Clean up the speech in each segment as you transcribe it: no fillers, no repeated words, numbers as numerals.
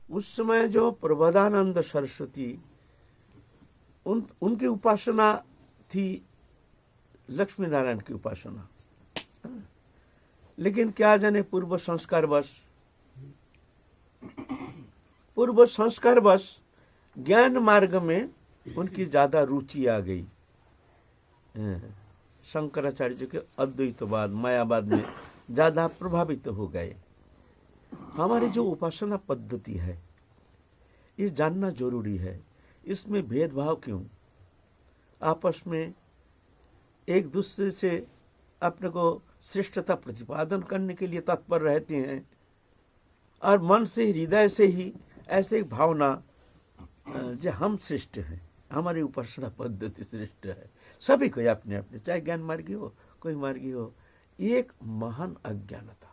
उस समय जो प्रबोधानंद सरस्वती उनकी उपासना थी लक्ष्मी नारायण की उपासना, लेकिन क्या जाने पूर्व संस्कारवश ज्ञान मार्ग में उनकी ज्यादा रुचि आ गई। शंकराचार्य जी के अद्वैतवाद मायावाद में ज्यादा प्रभावित हो गए। हमारी जो उपासना पद्धति है ये जानना जरूरी है। इसमें भेदभाव क्यों? आपस में एक दूसरे से अपने को श्रेष्ठता प्रतिपादन करने के लिए तत्पर रहते हैं और मन से हृदय से ही ऐसे भावना जो हम श्रेष्ठ हैं, हमारी उपासना पद्धति श्रेष्ठ है। सभी को अपने अपने, चाहे ज्ञान मार्गी हो कोई मार्गी हो, एक महान अज्ञानता।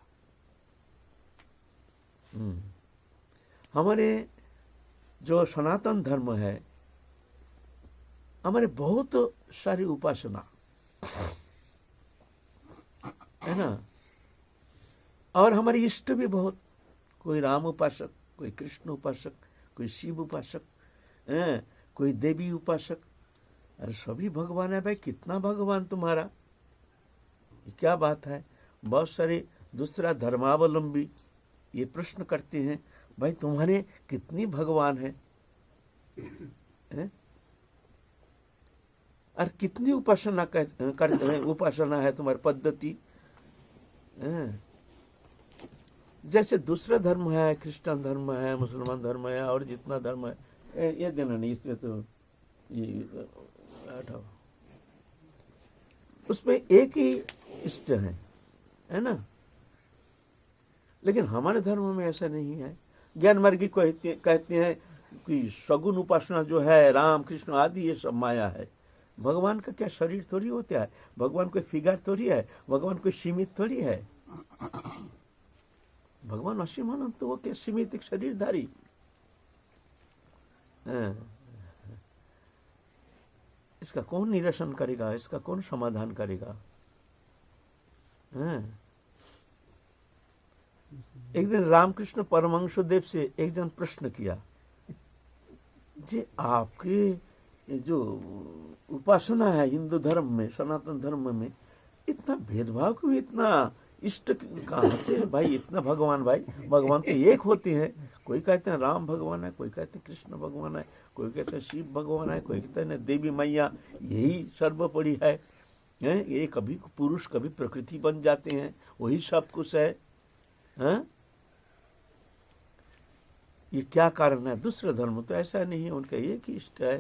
हमारे जो सनातन धर्म है, हमारे बहुत सारी उपासना है ना, और हमारे इष्ट भी बहुत, कोई राम उपासक, कोई कृष्ण उपासक, कोई शिव उपासक, कोई देवी उपासक। अरे सभी भगवान है भाई, कितना भगवान तुम्हारा, क्या बात है। बहुत सारे दूसरा धर्मावलंबी ये प्रश्न करते हैं, भाई तुम्हारे कितनी भगवान है, और कितनी उपासना उपासना है तुम्हारी पद्धति। जैसे दूसरा धर्म है, क्रिश्चियन धर्म है, मुसलमान धर्म है, और जितना धर्म है, ये देना नहीं, इसमें तो ये हटाओ, उसमें एक ही इष्ट है ना। लेकिन हमारे धर्म में ऐसा नहीं है। ज्ञान मार्गी कहते हैं कि सगुण उपासना जो है, राम कृष्ण आदि, ये सब माया है। भगवान का क्या शरीर थोड़ी होता है, भगवान कोई फिगर थोड़ी है, भगवान कोई सीमित थोड़ी है। भगवान असीम अनंत, तो वो क्या सीमित एक शरीरधारी। इसका कौन निरसन करेगा, इसका कौन समाधान करेगा। एक दिन रामकृष्ण परमहंसदेव से एक जन प्रश्न किया, जी आपके जो उपासना है हिंदू धर्म में, सनातन धर्म में, इतना भेदभाव क्यों, इतना इष्ट कहाँ से भाई, इतना भगवान, भाई भगवान तो एक होते हैं। कोई कहते हैं राम भगवान है, कोई कहते हैं कृष्ण भगवान है, कोई कहते हैं शिव भगवान है, कोई कहते हैं देवी मैया यही सर्वोपरि है। ये कभी पुरुष कभी प्रकृति बन जाते हैं, वही सब कुछ है। ये क्या कारण है? दूसरा धर्म तो ऐसा नहीं है, उनका एक ही इष्ट है।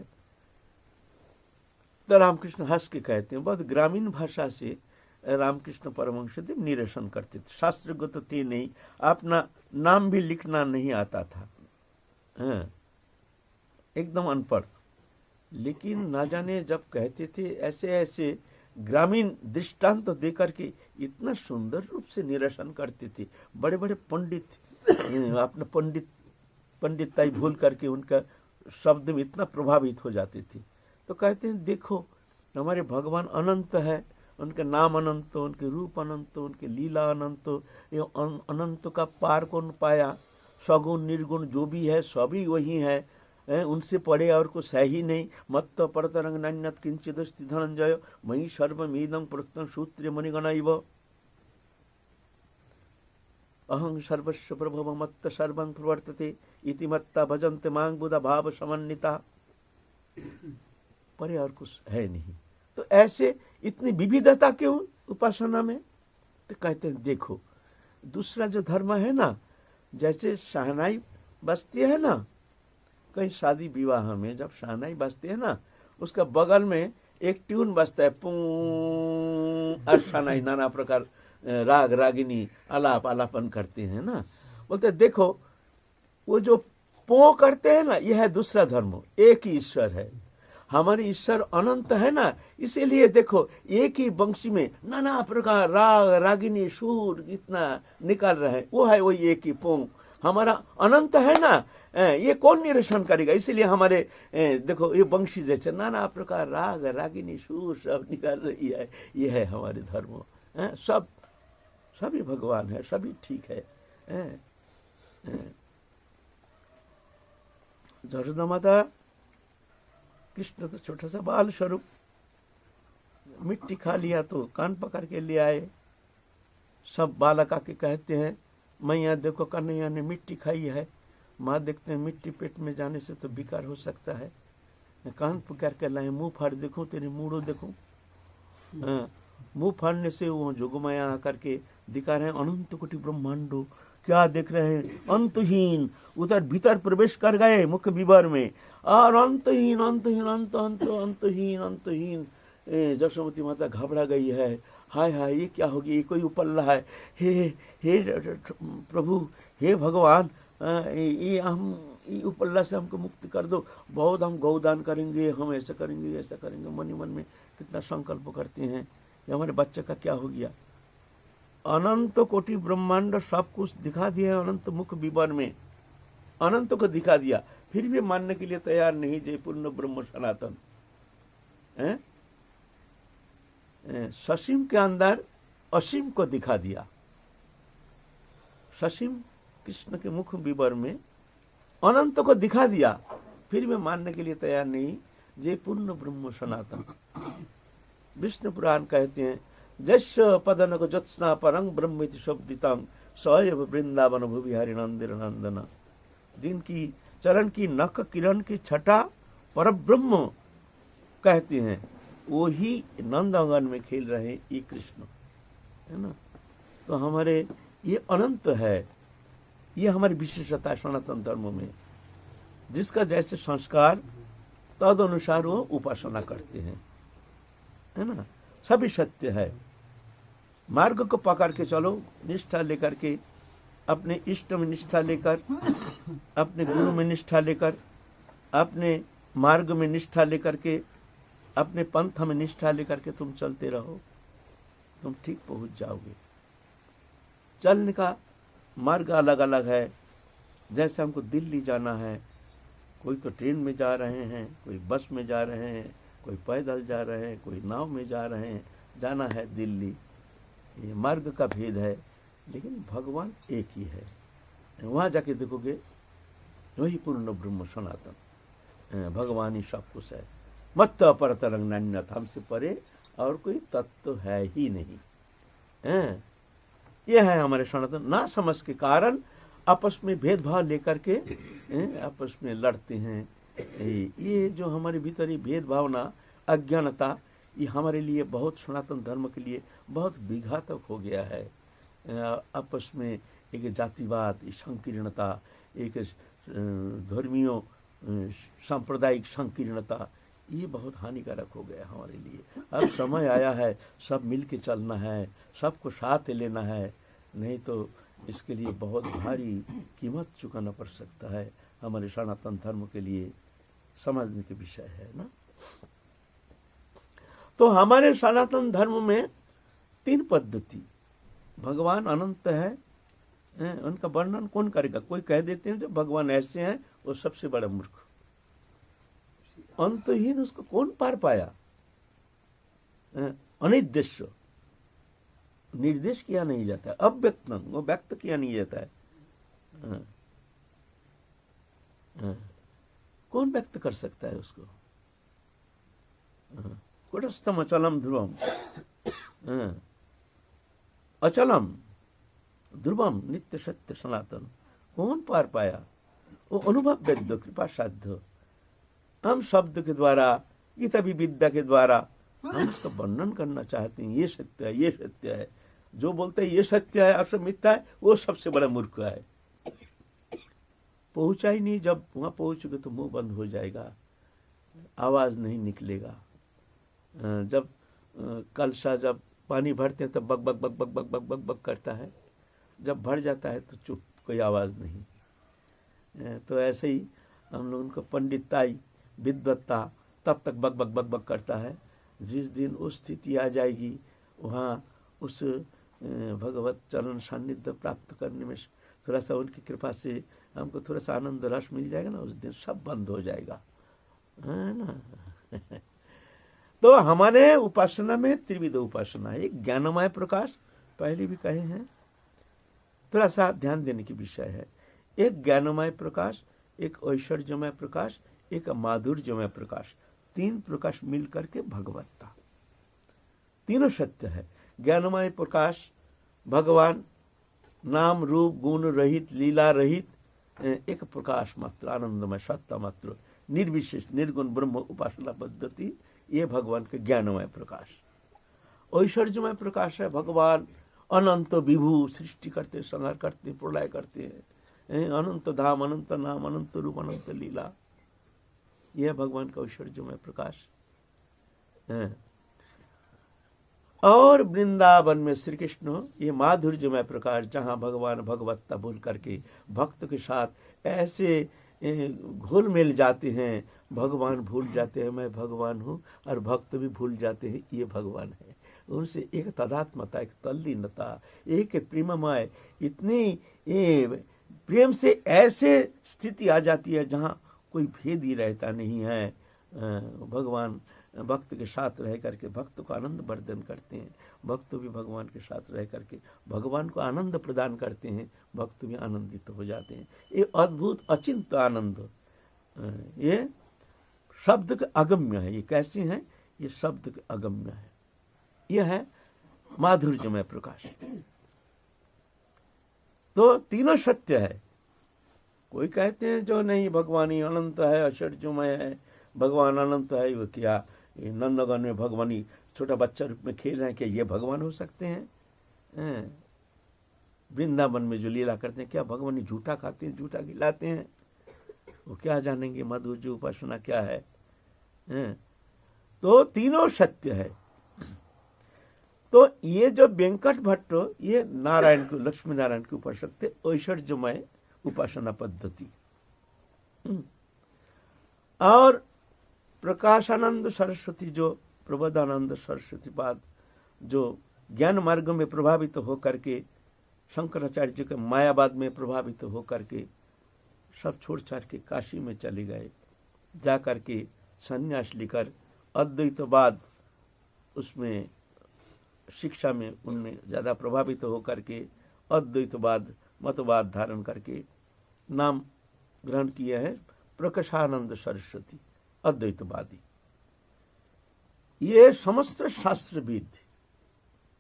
तो रामकृष्ण हंस के कहते हैं, बहुत ग्रामीण भाषा से रामकृष्ण परमहंसदेव निरसन करते थे। शास्त्रगत तो थे नहीं, अपना नाम भी लिखना नहीं आता था, एकदम अनपढ़। लेकिन ना जाने जब कहते थे ऐसे ऐसे ग्रामीण दृष्टांत तो देकर के इतना सुंदर रूप से निरसन करते थे। बड़े बड़े पंडित अपने पंडिताई भूल करके उनका शब्द में इतना प्रभावित हो जाते थे। तो कहते हैं देखो हमारे भगवान अनंत है, उनके नाम अनंत, उनके रूप अनंत, उनके लीला अनंत। ये अनंत का पार कौन पाया? सगुण निर्गुण जो भी है सभी वही है, उनसे पड़े और कुछ है ही नहीं। मत्त परतरंग नान्यत किंचिदस्ति धनंजय मयि सर्वमेदं प्रोक्तं सूत्रे मणिगणैव। अहं सर्वस्य प्रभव मत्त सर्वं प्रवर्तते इति मत्ता भजन्ते मां बुधा भाव समन्विता। परे और कुछ है नहीं। तो ऐसे इतनी विविधता क्यों उपासना में? तो कहते हैं देखो दूसरा जो धर्म है ना, जैसे शहनाई बजती है ना, कहीं शादी विवाह में जब शहनाई बजती है ना, उसका बगल में एक ट्यून बजता है, पुं और शहनाई नाना प्रकार राग रागिनी आलाप आलापन करते हैं ना। बोलते हैं देखो वो जो पो करते हैं ना, यह है दूसरा धर्म। एक ही ईश्वर है, हमारे ईश्वर अनंत है ना, इसीलिए देखो एक ही वंशी में नाना प्रकार राग रागिनी सुर इतना निकाल रहे हैं, वो है वही एक ही पोंग। हमारा अनंत है ना, ये कौन निरसन करेगा? इसीलिए हमारे देखो ये वंशी जैसे नाना प्रकार राग रागिनी सुर सब निकाल रही है। ये है हमारे धर्म। सब सभी भगवान है, सभी ठीक है। जशोदा माता, कृष्ण तो छोटा सा बाल स्वरूप, मिट्टी खा लिया तो कान पकड़ के ले आए। सब बालक आके कहते हैं, मैया देखो कन्हैया ने मिट्टी खाई है। माँ देखते हैं मिट्टी पेट में जाने से तो विकार हो सकता है। कान पकड़ के लाए, मुंह फाड़ देखो, तेरे मुड़ो देखो। मुंह फाड़ने से वो जोगमाया आकर के दिखा रहे हैं अनंत कोटि ब्रह्मांडो, क्या देख रहे हैं, अंतहीन। उधर भीतर प्रवेश कर गए मुख्य विवर में, और अंतहीन अंतहीन अंत अंत अंतहीन अंतहीन। जशोमती माता घबरा गई है, हाय हाय ये क्या हो गया, ये कोई उपल्ला है। हे प्रभु, हे भगवान, ये उपल्ला से हमको मुक्ति कर दो। बहुत हम गौदान करेंगे, हम ऐसा करेंगे ऐसा करेंगे। मन ही मन में कितना संकल्प करते हैं कि हमारे बच्चे का क्या हो गया। अनंत कोटि ब्रह्मांड सब कुछ दिखा दिया अनंत मुख विवर में, अनंत को दिखा दिया, फिर भी मानने के लिए तैयार नहीं। जय पूर्ण ब्रह्म सनातन। ससीम के अंदर असीम को दिखा दिया। ससीम कृष्ण के मुख विवर में अनंत को दिखा दिया, फिर भी मानने के लिए तैयार नहीं। जय पूर्ण ब्रह्म सनातन। विष्णु पुराण कहते हैं, जस्य पदनक ज्योत्स्ना परं ब्रह्मेति शब्दितं सएव वृंदावन भुवि हरिनंदिर नंदन। जिनकी चरण की नख किरण की छटा पर ब्रह्म कहते हैं, वो ही नंदंगन में खेल रहे ये कृष्ण, है ना। तो हमारे ये अनंत है, ये हमारी विशेषता है सनातन धर्म में। जिसका जैसे संस्कार तद अनुसार वो उपासना करते हैं, है ना। सभी सत्य है। मार्ग को पकड़ के चलो, निष्ठा लेकर के, अपने इष्ट में निष्ठा लेकर, अपने गुरु में निष्ठा लेकर, अपने मार्ग में निष्ठा लेकर के, अपने पंथ में निष्ठा लेकर के तुम चलते रहो, तुम ठीक पहुंच जाओगे। चलने का मार्ग अलग अलग है। जैसे हमको दिल्ली जाना है, कोई तो ट्रेन में जा रहे हैं, कोई बस में जा रहे हैं, कोई पैदल जा रहे हैं, कोई नाव में जा रहे हैं। जाना है दिल्ली, ये मार्ग का भेद है, लेकिन भगवान एक ही है। वहाँ जाके देखोगे वही पूर्ण ब्रह्म सनातन, भगवान ही सब कुछ है। मत अपर तरंग नान्यथ, हमसे परे और कोई तत्व है ही नहीं। ये है हमारे सनातन। ना समझ के कारण आपस में भेदभाव लेकर के आपस में लड़ते हैं। ये जो हमारे भीतर ये भेदभावना, अज्ञानता, ये हमारे लिए बहुत, सनातन धर्म के लिए बहुत विघातक हो गया है। आपस में एक जातिवाद, संकीर्णता, एक धर्मीय सांप्रदायिक संकीर्णता, ये बहुत हानिकारक हो गया हमारे लिए। अब समय आया है सब मिल के चलना है, सबको साथ लेना है, नहीं तो इसके लिए बहुत भारी कीमत चुकाना पड़ सकता है। हमारे सनातन धर्म के लिए समझने के विषय है ना। तो हमारे सनातन धर्म में 3 पद्धति, भगवान अनंत है, उनका वर्णन कौन करेगा। कोई कह देते हैं जो भगवान ऐसे हैं वो सबसे बड़ा मूर्ख, अंतहीन उसको कौन पार पाया। अनिर्देश्य, निर्देश किया नहीं जाता है, अव्यक्तम, वो व्यक्त किया नहीं जाता है। कौन व्यक्त कर सकता है उसको। कुटस्थम अचलम ध्रुवम, अचलम ध्रुवम नित्य सत्य सनातन, कौन पार पाया। वो अनुभव वेद्य, कृपा साध्य। हम शब्द के द्वारा, गीता विद्या के द्वारा हम इसका वर्णन करना चाहते हैं। ये सत्य है, ये सत्य है। जो बोलते हैं ये सत्य है और सब मिथ्या है, वो सबसे बड़ा मूर्ख है। पहुंचा ही नहीं, जब वहां पहुंचोगे तो मुंह बंद हो जाएगा, आवाज नहीं निकलेगा। जब कलशा, जब पानी भरते हैं तब बक बक बक बक बक बक बक बक करता है, जब भर जाता है तो चुप, कोई आवाज नहीं। तो ऐसे ही हम लोग उनको पंडिताई, विद्वत्ता तब तक बक बक बक बक करता है। जिस दिन उस स्थिति आ जाएगी, वहाँ उस भगवत चरण सान्निध्य प्राप्त करने में थोड़ा सा उनकी कृपा से हमको थोड़ा सा आनंद रस मिल जाएगा ना, उस दिन सब बंद हो जाएगा, है ना। तो हमारे उपासना में त्रिविध उपासना है। एक ज्ञानमय प्रकाश, पहले भी कहे हैं, थोड़ा सा ध्यान देने की विषय है। एक ज्ञानमय प्रकाश, एक ऐश्वर्यमय प्रकाश, एक माधुर्यमय प्रकाश, तीन प्रकाश मिल करके भगवत्ता। तीनों सत्य है। ज्ञानमय प्रकाश भगवान, नाम रूप गुण रहित, लीला रहित, एक प्रकाश मात्र, आनंदमय सत्ता मात्र, निर्विशेष निर्गुण ब्रह्म उपासना पद्धति, ये भगवान के ज्ञानमय प्रकाश। ऐश्वर्यमय प्रकाश है भगवान अनंत विभू, सृष्टि करते, संहार करते, प्रलय करते हैं, अनंत धाम, अनंत नाम, अनंत रूप, अनंत लीला, यह भगवान का ऐश्वर्यमय प्रकाश है। और वृंदावन में श्री कृष्ण ये माधुर्यमय प्रकाश, जहाँ भगवान भगवत्ता बोल करके भक्त के साथ ऐसे घुल मिल जाते हैं, भगवान भूल जाते हैं मैं भगवान हूँ, और भक्त भी भूल जाते हैं ये भगवान है। उनसे एक तदात्मता, एक तल्लीनता, एक प्रेममय, इतनी प्रेम से ऐसे स्थिति आ जाती है जहाँ कोई भेद ही रहता नहीं है। भगवान भक्त के साथ रह करके भक्त को आनंद वर्धन करते हैं, भक्त भी भगवान के साथ रह करके भगवान को आनंद प्रदान करते हैं, भक्त भी आनंदित हो जाते हैं। ये अद्भुत अचिंत्य आनंद, ये शब्द के अगम्य है। ये कैसे हैं? ये शब्द के अगम्य है। यह है माधुर्यमय प्रकाश। तो तीनों सत्य है। कोई कहते हैं जो नहीं भगवान ही अनंत है, ऐश्वर्यमय है, भगवान अनंत है, वो क्या नंदगन में भगवानी छोटा बच्चा रूप में खेल रहे हैं, क्या ये भगवान हो सकते हैं? वृंदावन में जो लीला करते हैं, क्या भगवान झूठा खाते हैं, झूठा खिलाते हैं? वो क्या जानेंगे माधुर्य उपासना क्या है? तो तीनों सत्य है। तो ये जो वेंकट भट्ट, ये नारायण को, लक्ष्मी नारायण के उपासक थे, ऐश्वर्यमय उपासना पद्धति। और प्रकाशानंद सरस्वती, जो प्रबोधानंद सरस्वती पाद, जो ज्ञान मार्ग में प्रभावित होकर के, शंकराचार्य जी के मायावाद में प्रभावित होकर के सब छोड़ छाड़ के काशी में चले गए, जा कर के संन्यास लेकर अद्वैतवाद उसमें शिक्षा में उनने ज़्यादा प्रभावित होकर के अद्वैतवाद मतवाद धारण करके नाम ग्रहण किया है प्रकाशानंद सरस्वती, अद्वैतवादी। ये समस्त शास्त्रविद,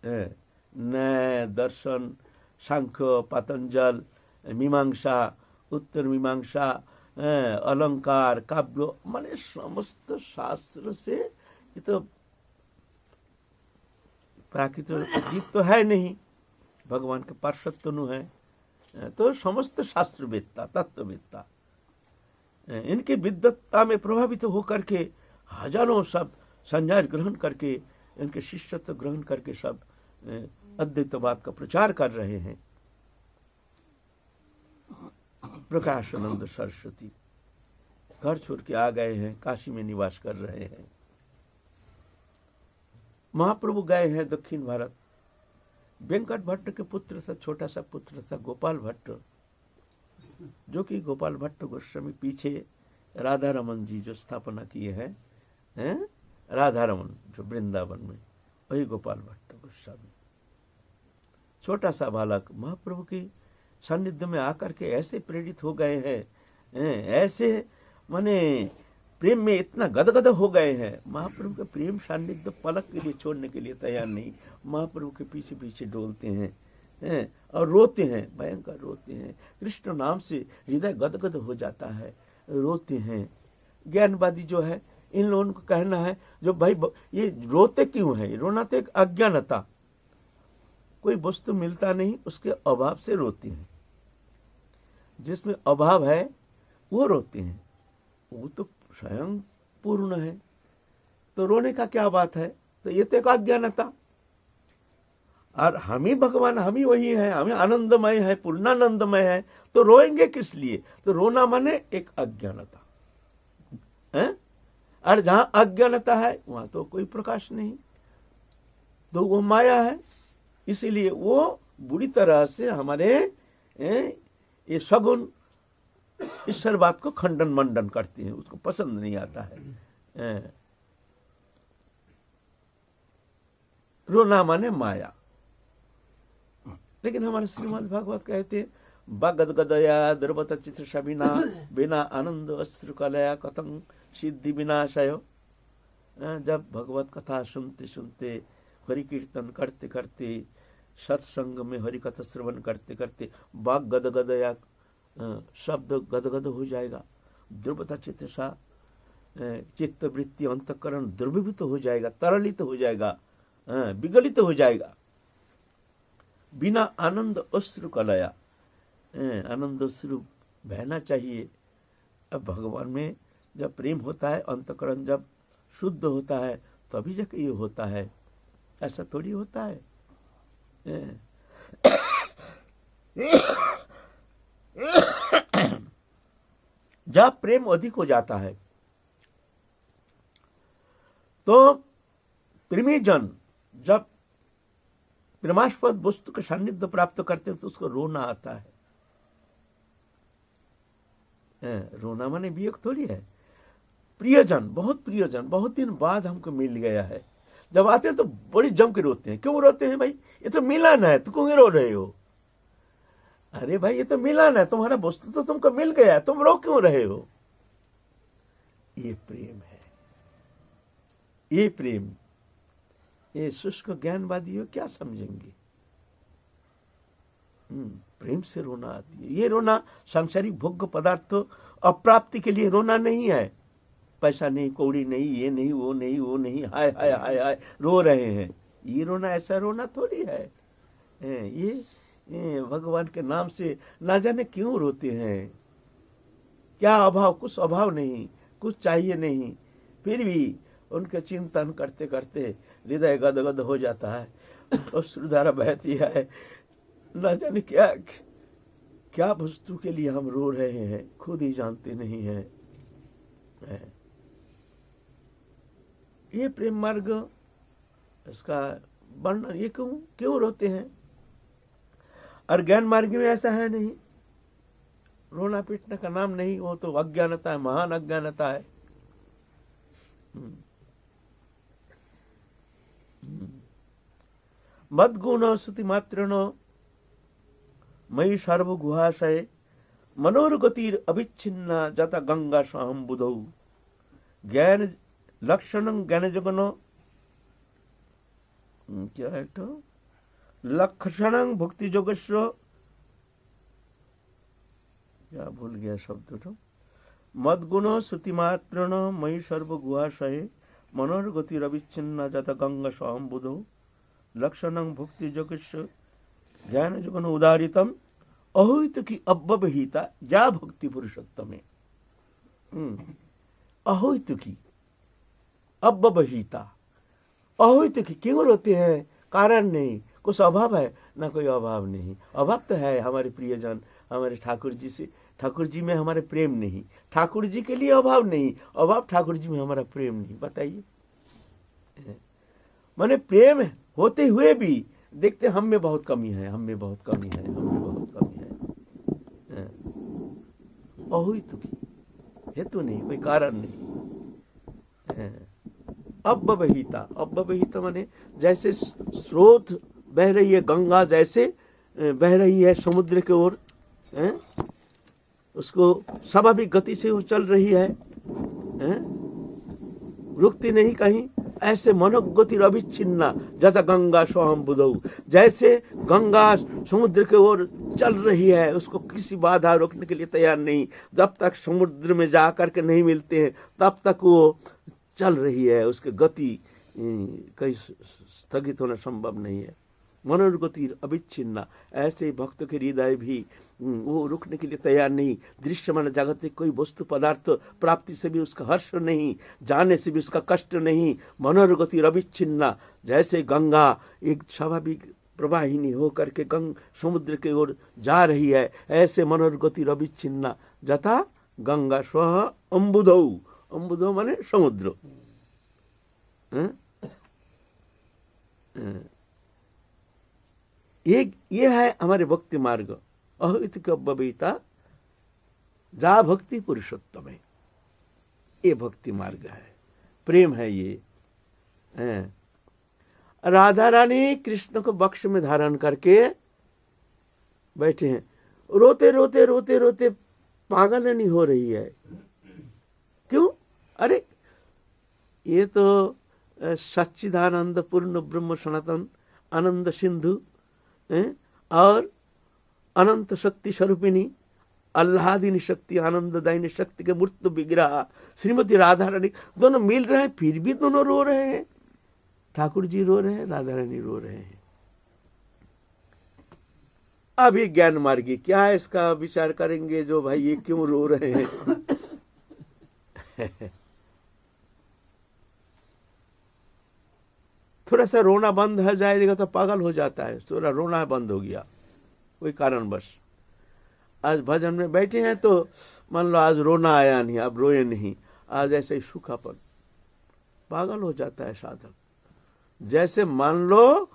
न्याय, दर्शन, सांख्य, पतंजल, मीमांसा, उत्तर मीमांसा, अलंकार, काव्य, माने समस्त शास्त्र से, ये तो प्राकृतिक जीव तो है नहीं, भगवान के पार्षद तो है। तो समस्त शास्त्रवेत्ता, तत्ववेत्ता, इनकी विद्वत्ता में प्रभावित होकर के हजारों सब संन्यास ग्रहण करके, इनके शिष्यत्व ग्रहण करके सब अद्वैतवाद का प्रचार कर रहे हैं। प्रकाशानंद सरस्वती घर छोड़ के आ गए हैं, काशी में निवास कर रहे हैं। महाप्रभु गए हैं दक्षिण भारत। वेंकट भट्ट के पुत्र था, छोटा सा पुत्र था गोपाल भट्ट, जो कि गोपाल भट्ट गोस्वामी पीछे राधा रमन जी जो स्थापना किए हैं, राधा रमन जो वृंदावन में, वही गोपाल भट्ट गोस्वामी। छोटा सा बालक महाप्रभु की सानिध्य में आकर के ऐसे प्रेरित हो गए हैं, ऐसे माने प्रेम में इतना गदगद हो गए हैं, महाप्रभु का प्रेम सानिध्य पलक के लिए छोड़ने के लिए तैयार नहीं, महाप्रभु के पीछे पीछे डोलते हैं और रोते हैं, भयंकर रोते हैं। कृष्ण नाम से हृदय गदगद हो जाता है, रोते हैं। ज्ञानवादी जो है, इन लोगों को कहना है जो भाई ये रोते क्यों है? रोना तो एक अज्ञानता, कोई वस्तु मिलता नहीं उसके अभाव से रोते हैं। जिसमें अभाव है वो रोते हैं, वो तो स्वयं पूर्ण है, तो रोने का क्या बात है? तो ये तो एक अज्ञानता। और हम ही भगवान, हम ही वही है, हमें आनंदमय है, पूर्णानंदमय है, तो रोएंगे किस लिए? तो रोना माने एक अज्ञानता है, और जहां अज्ञानता है वहां तो कोई प्रकाश नहीं, तो वो माया है। इसीलिए वो बुरी तरह से हमारे ये सगुन ईश्वर बात को खंडन मंडन करती है, उसको पसंद नहीं आता है। रोना माने माया। लेकिन हमारे श्रीमद् भागवत कहते हैं बगदगदया द्रवत चित्र बिना बिना आनंद अश्रु कलया कथं सिद्धि विनाशय। जब भगवत कथा सुनते सुनते, हरि कीर्तन करते करते, सत्संग में हरि कथा श्रवण करते करते बाग गदगदया, शब्द गदगद हो जाएगा, द्रवता चित्त सा, चित्त वृत्ति अंतकरण द्रवीभूत हो जाएगा, तरलित हो जाएगा, विगलित हो जाएगा। बिना आनंद अश्रु कलया, आनंद अश्रु बहना चाहिए। अब भगवान में जब प्रेम होता है, अंतकरण जब शुद्ध होता है, तभी जाके ये होता है, ऐसा थोड़ी होता है। जब प्रेम अधिक हो जाता है तो प्रेमी जन जब प्रेमास्पद वस्तु के सान्निध्य प्राप्त करते हैं तो उसको रोना आता है। रोना माने वियोग थोड़ी है। प्रियजन, बहुत प्रियजन, बहुत दिन बाद हमको मिल गया है, जब आते हैं तो बड़ी जम के रोते हैं। क्यों रोते हैं भाई? ये तो मिलन है, तुम क्यों रो रहे हो? अरे भाई ये तो मिलन है, तुम्हारा वस्तु तो तुमको मिल गया है, तुम रो क्यों रहे हो? ये प्रेम है, ये प्रेम। ये शुष्क ज्ञानवादी हो क्या समझेंगे? प्रेम से रोना आती है। ये रोना सांसारिक भोग्य पदार्थ अप्राप्ति के लिए रोना नहीं है। पैसा नहीं, कौड़ी नहीं, ये नहीं, वो नहीं, वो नहीं, हाय हाय हाय हाय रो रहे हैं। ये रोना ऐसा रोना थोड़ी है। ये भगवान के नाम से ना जाने क्यों रोते हैं। क्या अभाव? कुछ अभाव नहीं, कुछ चाहिए नहीं, फिर भी उनके चिंतन करते करते हृदय गदगद हो जाता है, अश्रुधारा बहती है। ना जाने क्या क्या वस्तु के लिए हम रो रहे हैं, खुद ही जानते नहीं है। ये प्रेम मार्ग, इसका वर्णन, ये क्यों रोते हैं? और ज्ञान मार्ग में ऐसा है नहीं, रोना पीटने का नाम नहीं, वो तो अज्ञानता है, महान अज्ञानता है। मद्गुण स्तुति मात्रेण मयि सर्व गुहाशय मनोरगतिर अविच्छिन्ना जता गंगा सहम बुधौ ज्ञान लक्षण ज्ञान जगन क्या है तो लक्षण भक्ति जोगस्व, क्या भूल गया शब्द तो। मद्गुण श्रुति मात्रेण मयि सर्व गुहाशय मनोरगतिर अविच्छिन्ना जता गंगा सहम बुधौ लक्षण भक्ति जोगस्व ज्ञान जगन उदारितम अहोइत की अव्यवहिता जा भक्ति पुरुषोत्तम। अहोइत की अव्यवहिता, अहोइत की क्यों रोते हैं? कारण नहीं, कुछ अभाव है ना? कोई अभाव नहीं। अभाव तो है हमारे प्रियजन, हमारे ठाकुर जी से, ठाकुर जी में हमारे प्रेम नहीं, ठाकुर जी के लिए अभाव नहीं, अभाव ठाकुर जी में हमारा प्रेम नहीं। बताइए, माने प्रेम होते हुए भी देखते हम में बहुत कमी है, हम में बहुत कमी है, हम में बहुत कमी है। अहोइत की हेतु नहीं, कोई कारण नहीं। अव्यवहिता, अव्यवहिता माने जैसे स्रोत बह रही है, गंगा जैसे बह रही है समुद्र की ओर, उसको स्वाभाविक गति से वो चल रही है, रुकती नहीं कहीं। ऐसे मनोगति अविच्छिन्ना जैसा गंगा सोहम बुधौ, जैसे गंगा समुद्र की ओर चल रही है, उसको किसी बाधा रोकने के लिए तैयार नहीं। जब तक समुद्र में जा करके नहीं मिलते हैं तब तक वो चल रही है, उसकी गति कहीं स्थगित होना संभव नहीं है। मनोगति अविच्छिन्ना, ऐसे भक्त के हृदय भी वो रुकने के लिए तैयार नहीं। दृश्यमान जगत कोई वस्तु पदार्थ प्राप्ति से भी उसका हर्ष नहीं, जाने से भी उसका कष्ट नहीं। मनोगति अविच्छिन्ना, जैसे गंगा एक स्वाभाविक प्रवाहिनी हो करके समुद्र की ओर जा रही है, ऐसे मनोगति अविच्छिन्ना जथा गंगा स्वह अम्बुधौ, अम्बुधौ माने समुद्र। ये है हमारे भक्ति मार्ग। अहोइत अव्यवहिता जा भक्ति पुरुषोत्तम है, ये भक्ति मार्ग है, प्रेम है ये। राधा रानी कृष्ण को बक्ष में धारण करके बैठे हैं, रोते रोते रोते रोते पागल नहीं हो रही है। क्यों? अरे ये तो सच्चिदानंद पूर्ण ब्रह्म सनातन आनंद सिंधु और अनंत शक्ति स्वरूपिणी आह्लादिनी शक्ति आनंददायिनी शक्ति के मूर्त विग्रह श्रीमती राधा रानी दोनों मिल रहे हैं, फिर भी दोनों रो रहे हैं। ठाकुर जी रो रहे हैं, राधा रानी रो रहे हैं। अभी ज्ञान मार्गी क्या है इसका विचार करेंगे, जो भाई ये क्यों रो रहे हैं। थोड़ा सा रोना बंद हो जाएगा तो पागल हो जाता है। थोड़ा रोना बंद हो गया कोई कारणवश, आज भजन में बैठे हैं तो मान लो आज रोना आया नहीं, अब रोए नहीं, आज ऐसे ही सूखापन, पागल हो जाता है साधक। जैसे मान लो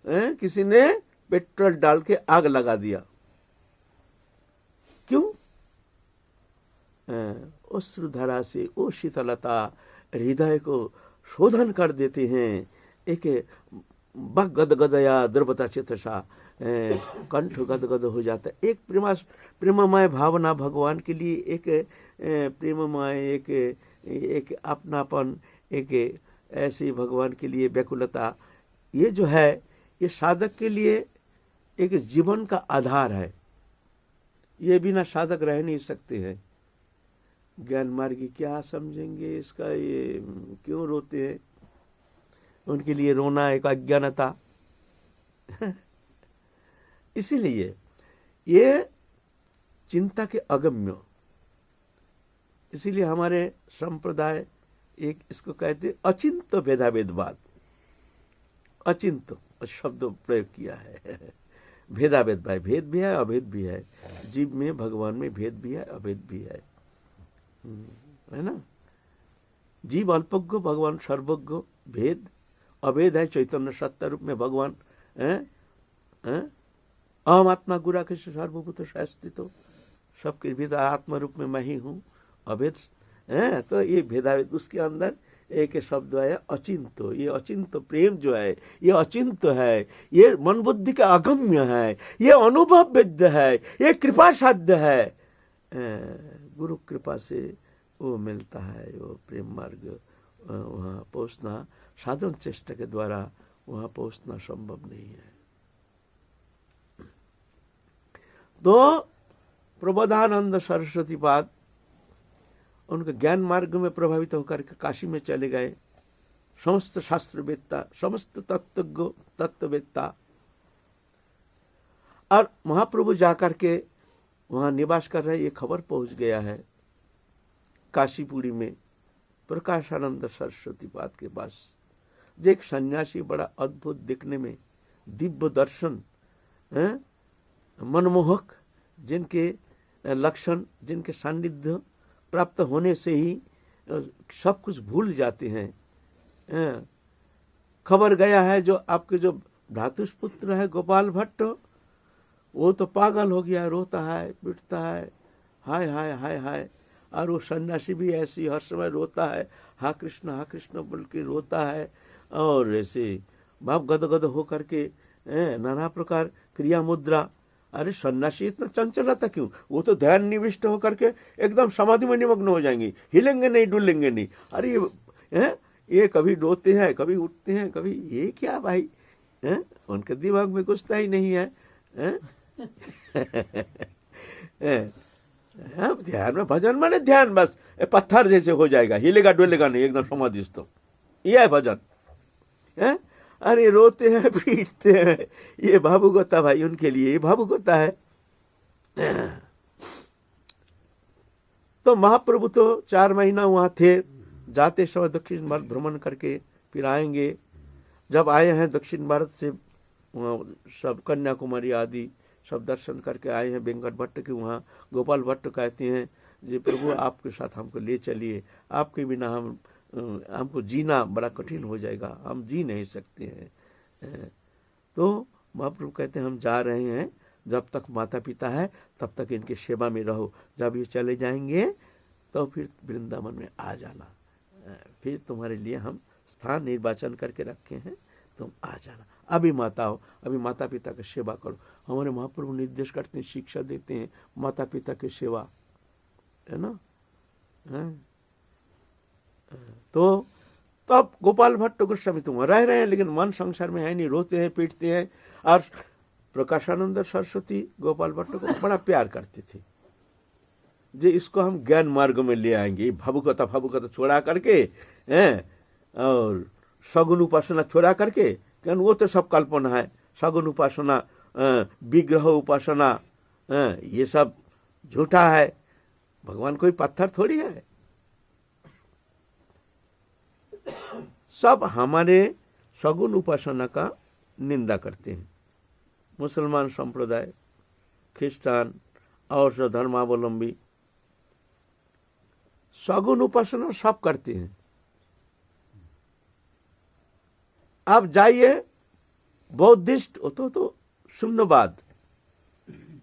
किसी ने पेट्रोल डाल के आग लगा दिया। क्यों? अश्रुधारा से वो शीतलता हृदय को शोधन कर देते हैं। एक बग गदगदया द्रवता चित्रसा, कंठ गदगद हो जाता है। एक प्रेममय भावना भगवान के लिए, एक प्रेममय एक अपनापन, एक ऐसी भगवान के लिए व्याकुलता, ये जो है ये साधक के लिए एक जीवन का आधार है। ये बिना साधक रह नहीं सकते हैं। ज्ञान मार्गी क्या समझेंगे इसका, ये क्यों रोते हैं? उनके लिए रोना एक अज्ञानता। इसीलिए ये चिंता के अगम्य, इसीलिए हमारे संप्रदाय एक इसको कहते अचिंत्य भेदाभेदवाद। अचिंत्य शब्द प्रयोग किया है। भेदाभेद भाई, भेद भी है अभेद भी है। जीव में भगवान में भेद भी है अभेद भी है ना। जीव अल्पज्ञ, भगवान सर्वज्ञ। भेद अभेद है चैतन्य सत्ता रूप में भगवान अहम आत्मा गुरा के सर्वभूत शास्त्रितो, सबके भीतर आत्मा रूप में मैं ही हूँ। अभेद है तो ये भेदाभेद, उसके अंदर एक शब्द है अचिंत्य। ये अचिंत्य प्रेम जो है ये अचिंत्य है, ये मन बुद्धि का अगम्य है, ये अनुभव वेद्य है, ये कृपा साध्य है। गुरु कृपा से वो मिलता है, वो प्रेम मार्ग वहाँ पहुँचना साधन चेष्टा के द्वारा वहाँ पहुँचना संभव नहीं है। तो प्रबोधानंद सरस्वती पाद उनके ज्ञान मार्ग में प्रभावित होकर के काशी में चले गए। समस्त शास्त्रवेत्ता, समस्त तत्ववेत्ता, और महाप्रभु जाकर के वहां निवास कर रहे, ये खबर पहुंच गया है काशीपुरी में प्रकाशानंद सरस्वती पाद के पास। जो एक सन्यासी बड़ा अद्भुत दिखने में, दिव्य दर्शन, मनमोहक, जिनके लक्षण, जिनके सान्निध्य प्राप्त होने से ही सब कुछ भूल जाते हैं। खबर गया है जो आपके जो भ्रातुष्पुत्र है गोपाल भट्ट, वो तो पागल हो गया, रोता है पिटता है, हाय हाय हाय हाय। और वो सन्यासी भी ऐसी हर समय रोता है, हा कृष्ण बोल के रोता है, और ऐसे भाव गदगद होकर के नाना प्रकार क्रिया मुद्रा। अरे सन्यासी इतना चंचल रहता क्यों? वो तो ध्यान निविष्ट होकर के एकदम समाधि में निमग्न हो जाएंगे, हिलेंगे नहीं डुलेंगे नहीं। अरे ये कभी रोते हैं, कभी उठते हैं, कभी ये क्या भाई, उनके दिमाग में घुसता ही नहीं है। ध्यान में भजन माने ध्यान बस पत्थर जैसे हो जाएगा, हिलेगा डुलेगा नहीं, एकदम समाधिस्थ। यह है भजन। अरे रोते हैं पीटते हैं, ये भावुकता भाई, उनके लिए ये भावुकता है। तो महाप्रभु तो 4 महीना वहां थे, जाते समय दक्षिण भारत भ्रमण करके फिर आएंगे। जब आए हैं दक्षिण भारत से सब कन्याकुमारी आदि सब दर्शन करके आए हैं वेंकट भट्ट के वहाँ। गोपाल भट्ट कहते हैं जी प्रभु आपके साथ हमको ले चलिए, आपके बिना हमको जीना बड़ा कठिन हो जाएगा, हम जी नहीं सकते हैं। तो महाप्रभु कहते हैं हम जा रहे हैं, जब तक माता पिता है तब तक इनकी सेवा में रहो, जब ये चले जाएंगे तो फिर वृंदावन में आ जाना, फिर तुम्हारे लिए हम स्थान निर्वाचन करके रखे हैं, तुम आ जाना, अभी मत आओ, अभी माता पिता की सेवा करो। हमारे महाप्रभु निर्देश करते हैं, शिक्षा देते हैं माता पिता की सेवा, है ना। तो तब गोपाल भट्ट गोस्वामी तुम रह रहे हैं लेकिन मन संसार में है नहीं, रोते हैं पीटते हैं। और प्रकाशानंद सरस्वती गोपाल भट्ट को बड़ा प्यार करते थे, जे इसको हम ज्ञान मार्ग में ले आएंगे, भावुकता छोड़ा करके और सगुन उपासना छोड़ा करके, क्यों वो तो सब कल्पना है, सगुन उपासना विग्रह उपासना ये सब झूठा है, भगवान कोई पत्थर थोड़ी है। सब हमारे सगुन उपासना का निंदा करते हैं, मुसलमान संप्रदाय, ख्रिस्टान और जो धर्मावलंबी सगुन उपासना सब करते हैं। आप जाइए बौद्धिस्ट, तो शून्यवाद,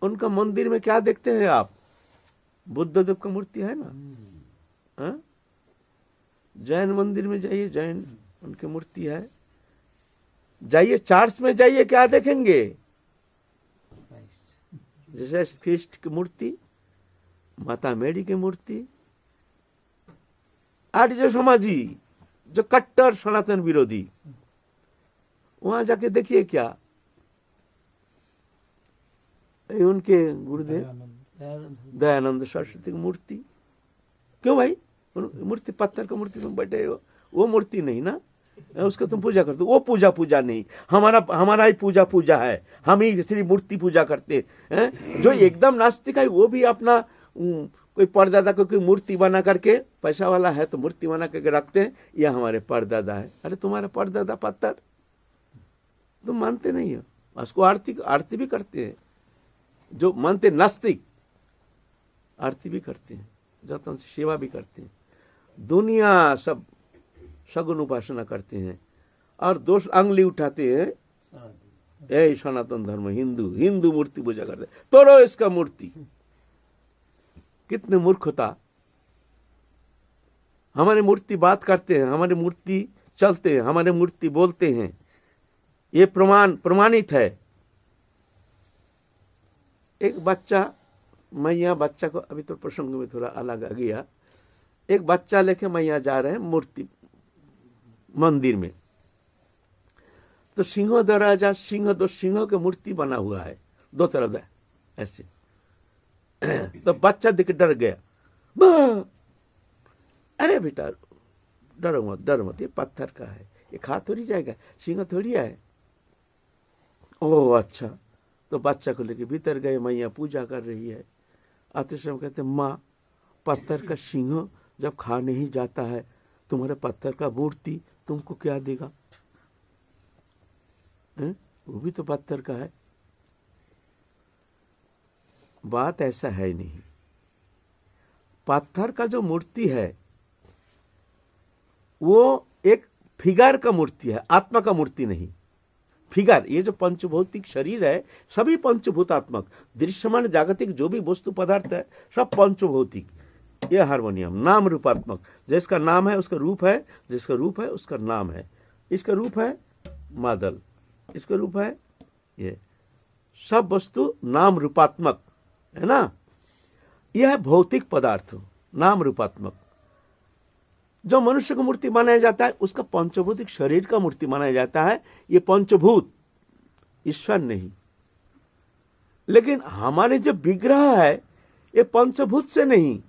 उनका मंदिर में क्या देखते हैं आप, बुद्धदेव का मूर्ति है ना। जैन मंदिर में जाइए, जैन उनकी मूर्ति है। जाइए चर्च में जाइए, क्या देखेंगे, जैसे ख्रिस्ट की मूर्ति, माता मेरी की मूर्ति। आर्य समाजी जो कट्टर सनातन विरोधी, वहां जाके देखिए क्या, उनके गुरुदेव दयानंद सरस्वती की मूर्ति। क्यों भाई, मूर्ति पत्थर का मूर्ति तुम बैठे हो, वो मूर्ति नहीं ना, उसका तुम पूजा करते हो, वो पूजा नहीं, हमारा ही पूजा है, हम ही श्री मूर्ति पूजा करते हैं। जो एकदम नास्तिक है वो भी अपना कोई परदादा को कोई मूर्ति बना करके, पैसा वाला है तो मूर्ति बना करके रखते हैं, यह हमारे परदादा है। अरे तुम्हारा परदादा पत्थर, तुम मानते नहीं हो, उसको आरती भी करते हैं। जो मानते नास्तिक आरती भी करते हैं, जतन से सेवा भी करते हैं। दुनिया सब सगुन उपासना करते हैं और दोष अंगली उठाते हैं, यही सनातन धर्म, हिंदू मूर्ति पूजा करते हैं। तोड़ो इसका मूर्ति, कितने मूर्खता। हमारी मूर्ति बात करते हैं, हमारी मूर्ति चलते हैं, हमारी मूर्ति बोलते हैं, ये प्रमाणित है। एक बच्चा, मैया बच्चा को, अभी तो प्रसंग में थोड़ा अलग आ गया, एक बच्चा लेके मैया जा रहे हैं मूर्ति मंदिर में, तो सिंह दरवाजा, दो सिंहों की मूर्ति बना हुआ है, दो तरफ है ऐसे। तो बच्चा देख डर गया, अरे बेटा डरो मत, ये पत्थर का है, ये खा थोड़ी जाएगा, सिंह थोड़ी है। ओह अच्छा, तो बच्चा को लेके भीतर गए, मैया पूजा कर रही है। आते समय कहते, माँ पत्थर का सिंह जब खा नहीं जाता है, तुम्हारे पत्थर का मूर्ति तुमको क्या देगा, वो भी तो पत्थर का है। बात ऐसा है नहीं, पत्थर का जो मूर्ति है वो एक फिगर का मूर्ति है, आत्मा का मूर्ति नहीं। फिगर, ये जो पंचभौतिक शरीर है सभी पंचभूतात्मक, दृश्यमान जागतिक जो भी वस्तु पदार्थ है सब पंचभौतिक। ये हार्मोनियम नाम रूपात्मक, जिसका नाम है उसका रूप है, जिसका रूप है उसका नाम है। इसका रूप है मादल, इसका रूप है ये, सब वस्तु नाम रूपात्मक है ना। यह है भौतिक पदार्थ, नाम रूपात्मक। जो मनुष्य का मूर्ति बनाया जाता है उसका पंचभौतिक शरीर का मूर्ति बनाया जाता है, ये पंचभूत, ईश्वर नहीं। लेकिन हमारे जो विग्रह है ये पंचभूत से नहीं।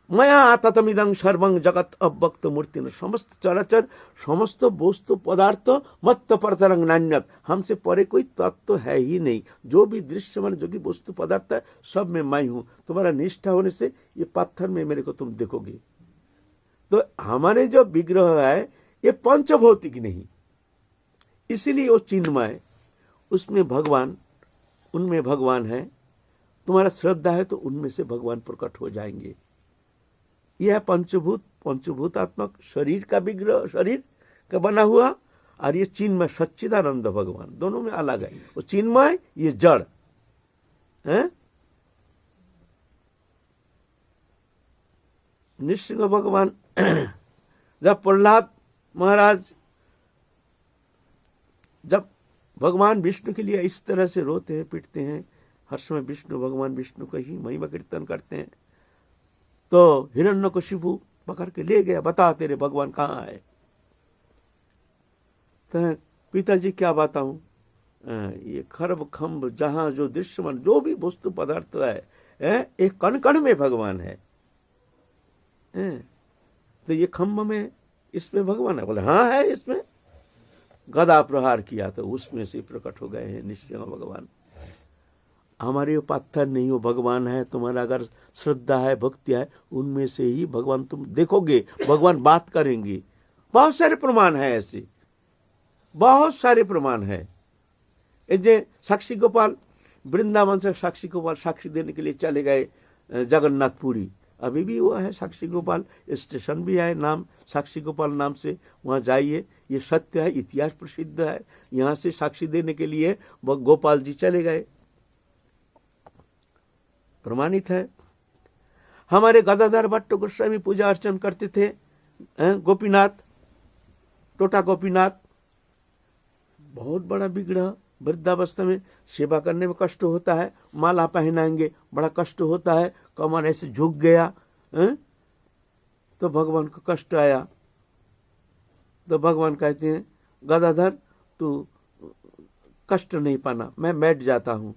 मया ततमिदं सर्वं जगत अव्यक्त मूर्ति, समस्त चराचर समस्त वस्तु पदार्थ मत परतरंग नान्यत, हमसे परे कोई तत्व है ही नहीं। जो भी दृश्यमान जो भी वस्तु पदार्थ है सब में मैं हूं। तुम्हारा निष्ठा होने से ये पत्थर में मेरे को तुम देखोगे। तो हमारे जो विग्रह है ये पंचभौतिक नहीं, इसीलिए वो चिन्मय, उसमें भगवान, उनमें भगवान है। तुम्हारा श्रद्धा है तो उनमें से भगवान प्रकट हो जाएंगे। यह पंचभूत, पंचभूतात्मक शरीर का विग्रह, शरीर का बना हुआ, और ये चिन्मय सच्चिदानंद भगवान, दोनों में अलग है। वो चिन्मय, ये जड़ है। नृसिंह भगवान जब प्रहलाद महाराज जब भगवान विष्णु के लिए इस तरह से रोते हैं, पीटते हैं, हर समय विष्णु भगवान विष्णु का ही महिमा कीर्तन करते हैं, तो हिरण्यकशिपु पकड़ के ले गया, बता तेरे भगवान कहाँ है। तो पिताजी क्या बताऊं, ये खरब खम्ब जहां जो दृश्यमान जो भी वस्तु पदार्थ है एक कण कण में भगवान है। तो ये खम्भ में इसमें भगवान है, बोले हाँ है, इसमें गदा प्रहार किया तो उसमें से प्रकट हो गए हैं निश्चय भगवान। हमारे वो पत्थर नहीं, हो भगवान है। तुम्हारा अगर श्रद्धा है, भक्ति है, उनमें से ही भगवान तुम देखोगे, भगवान बात करेंगे। बहुत सारे प्रमाण है ऐसे, बहुत सारे प्रमाण है। जे साक्षी गोपाल वृंदावन से साक्षी गोपाल साक्षी देने के लिए चले गए जगन्नाथपुरी, अभी भी वो है साक्षी गोपाल, स्टेशन भी है नाम साक्षी गोपाल नाम से, वहाँ जाइए, ये सत्य है, इतिहास प्रसिद्ध है। यहाँ से साक्षी देने के लिए गोपाल जी चले गए, प्रमाणित है। हमारे गदाधर भट्ट गोस्वामी पूजा अर्चन करते थे, गोपीनाथ, टोटा गोपीनाथ, बहुत बड़ा विग्रह, वृद्धावस्था में सेवा करने में कष्ट होता है, माला पहनाएंगे बड़ा कष्ट होता है, कमर ऐसे झुक गया तो भगवान को कष्ट आया। तो भगवान कहते हैं गदाधर तू कष्ट नहीं पाना, मैं बैठ जाता हूँ,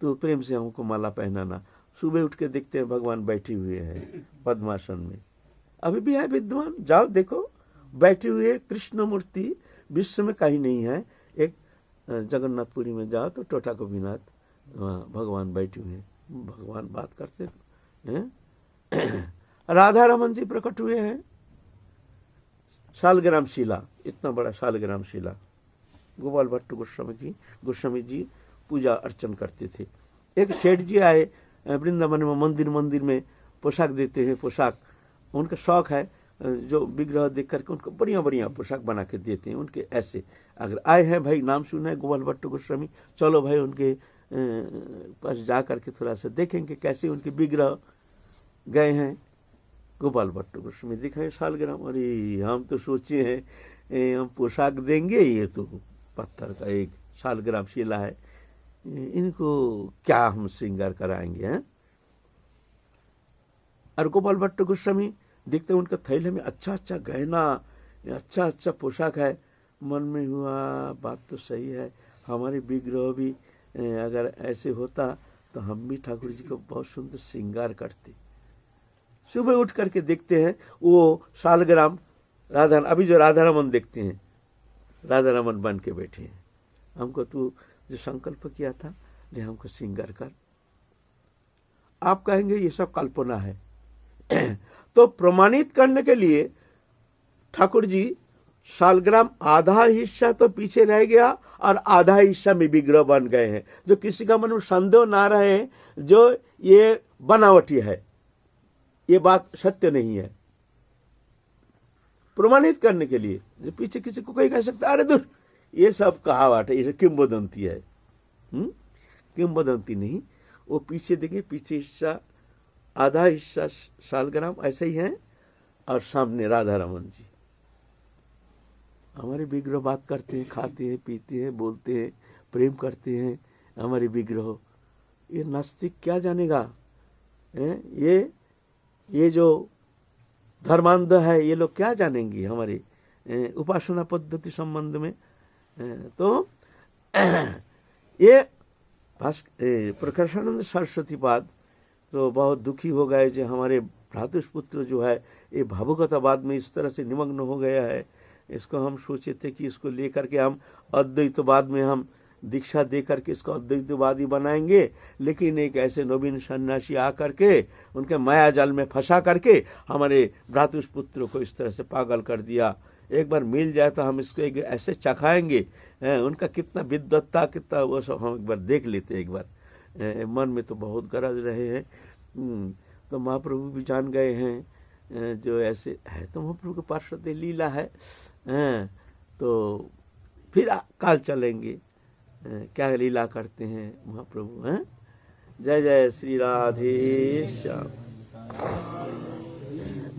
तू प्रेम से हमको माला पहनाना। सुबह उठ के देखते हैं भगवान बैठे हुए हैं पद्मासन में, अभी भी है विद्वान, जाओ देखो, बैठे हुए कृष्ण मूर्ति विश्व में कहीं नहीं है। एक जगन्नाथपुरी में जाओ तो टोटा गोपीनाथ भगवान बैठे हुए हैं, भगवान बात करते हैं। राधा रमन जी प्रकट हुए हैं, शालग्राम शिला, इतना बड़ा शालग्राम शिला, गोपाल भट्ट गोस्वामी जी पूजा अर्चन करते थे। एक सेठ जी आए वृंदावन में, मंदिर में पोशाक देते हैं, पोशाक उनका शौक है, जो विग्रह देख करके उनको बढ़िया पोशाक बना के देते हैं। उनके ऐसे अगर आए हैं भाई, नाम सुना है गोपाल भट्ट गोस्वामी, चलो भाई उनके पास जा करके थोड़ा सा देखेंगे कैसे उनके विग्रह। गए हैं गोपाल भट्ट गोस्वामी, दिखाए शालग्राम, अरे हम तो सोचे हैं हम पोशाक देंगे, ये तो पत्थर का एक शालग्राम शिला है, इनको क्या हम श्रृंगार कराएंगे हैं। और गोपाल भट्ट गोस्वामी देखते उनका थैले में अच्छा गहना, अच्छा पोशाक है। मन में हुआ बात तो सही है, हमारे विग्रह भी अगर ऐसे होता तो हम भी ठाकुर जी को बहुत सुंदर श्रृंगार करते। सुबह उठ करके देखते हैं वो शालग्राम राधा, अभी जो राधा रमन देखते हैं, राधा रमन बन के बैठे हैं। हमको तू जो संकल्प किया था ले हमको श्रृंगार कर। आप कहेंगे ये सब कल्पना है तो प्रमाणित करने के लिए ठाकुर जी शालग्राम आधा हिस्सा तो पीछे रह गया और आधा हिस्सा में विग्रह बन गए हैं, जो किसी का मन में संदेह ना रहे जो ये बनावटी है, ये बात सत्य नहीं है। प्रमाणित करने के लिए जो पीछे किसी को कोई कह सकता है अरे दूर ये सब कहावत है, ये किंवदंती है। किंवदंती नहीं, वो पीछे देखिए, पीछे हिस्सा आधा हिस्सा शालग्राम ऐसे ही है और सामने राधा रमन जी। हमारे विग्रह बात करते हैं, खाते हैं, पीते हैं, बोलते हैं, प्रेम करते हैं हमारे विग्रह। ये नास्तिक क्या जानेगा? ये जो धर्मांध है ये लोग क्या जानेंगे हमारे उपासना पद्धति संबंध में। तो ये प्रकाशानंद सरस्वती पाद तो बहुत दुखी हो गए जो हमारे भ्रातुष्पुत्र जो है ये भावुकतावाद में इस तरह से निमग्न हो गया है। इसको हम सोचे थे कि इसको लेकर के हम अद्वैतवाद में हम दीक्षा दे करके इसको अद्वैतवादी बनाएंगे, लेकिन एक ऐसे नवीन सन्यासी आकर के उनके माया जाल में फंसा करके हमारे भ्रातुष्पुत्र को इस तरह से पागल कर दिया। एक बार मिल जाए तो हम इसको एक ऐसे चखाएंगे, उनका कितना विद्वत्ता कितना वो सब हम एक बार देख लेते एक बार। मन में तो बहुत गरज रहे हैं। तो महाप्रभु भी जान गए हैं जो ऐसे है, तो महाप्रभु के पार्षद लीला है। तो फिर काल चलेंगे क्या लीला करते हैं महाप्रभु। जय जय श्री राधे श्याम।